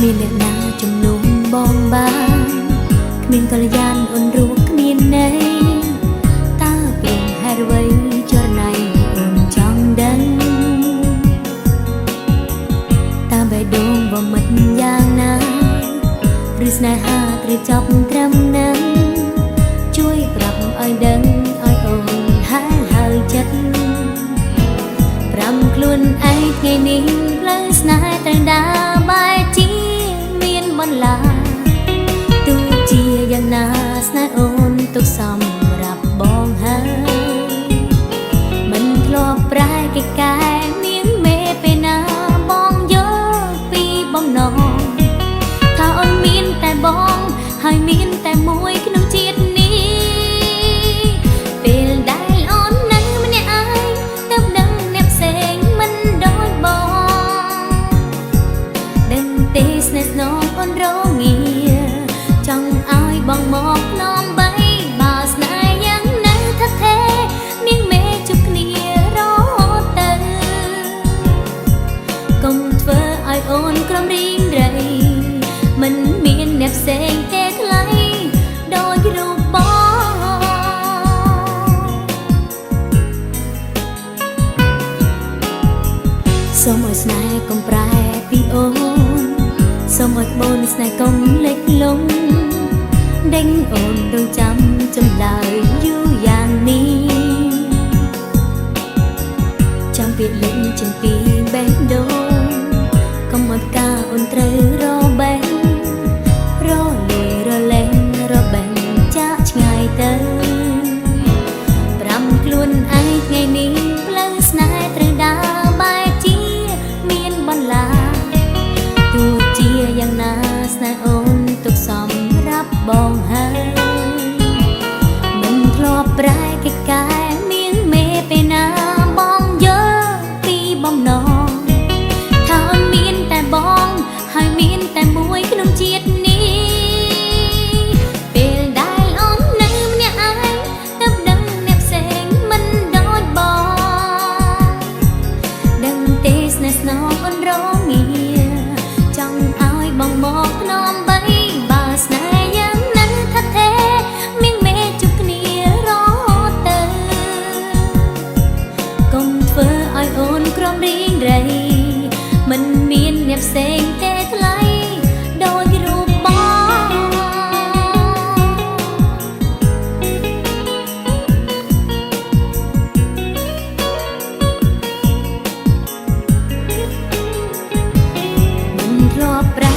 មានអ្នកណាជំនុំបងបានគ្មានកល្យានអូនរួចគ្មានន័យតើពីហេតុអ្វីចរណៃអូនចង់ដឹងតាមបេះដូងវមិតយ៉ាងណាឬស្នេហាត្រៀបចប់ត្រឹមនឹងជួយប្រាប់ឲ្យដឹងឲ្យអូនហើយចិត្តប្រាំខ្លួនឯងថ្ងៃនេះផ្លូវស្នេហ៍ត្រូវដើរបែរជាមានបន្លាទោះជាយ៉ាងណាស្នេហ៍អូនទុកសម្រាប់បងហើយមិនធ្លាប់ប្រែកិច្ចការនាងមេពេលណាបងយកពីបំណងថាអូនមានតែបងហើយមានតែមួយក្នុងជាតិនេះពេលដែលអូននៅម្នាក់ឯងទៅដឹងអ្នកផ្សេងមិនដូចបងដឹងទេស្នេហ៍ស្នងអូនរងាចង់ឲ្យបងមកនាំបីបើស្នេហ៍យ៉ាងនៅថាទេនាងមេជប់គ្នារហូតទៅកុំធ្វើឲ្យអូនក្រំរីងរៃមិនមានអ្នកផ្សេងទេថ្លៃដោយរូបបងសូមឲ្យស្នេហ៍កុំប្រែពីអូនសូមឲ្យក្បូនស្នេហ៍កុំលិចលង់ដេញអូនរងចាំចម្លើយយូរយ៉ាងនេះចាំពីលេងជាងពីបេះដូងកុំឲ្យផ្កាអូនត្រូវរបែងរលារលែងរបេងចាក់ឆ្ងាយទៅប្រាំខ្លួនឯងថ្ងៃនេះផ្លូវស្នេហ៍ត្រូវដើរបែរជាមានបន្លាទោះជាយ៉ាងណាស្នេហ៍អូនទុកសម្រាប់បងហើយមិនធ្លាប់ប្រែកិច្ចការនាងមេពេលណាបងយកពីបំណងថាអូនមានតែបងហើយមានតែមួយក្នុងជាតិនេះពេលដែលអូននៅម្នាក់ឯងទៅដឹងអ្នកផ្សេងមិនដូចបងដឹងទេស្នេហ៍ស្នងអូនរងាចង់ឲ្យបងមកនាំបីបើស្នេហ៍យ៉ាងនឹងថាទេមានមេជប់គ្នារហូតទៅកុំធ្វើឲ្យអូនក្រំរីងរៃមិនមានអ្នកផ្សេងទេថ្លៃដោយរូបបងមិនធ្លាប់ប្រែ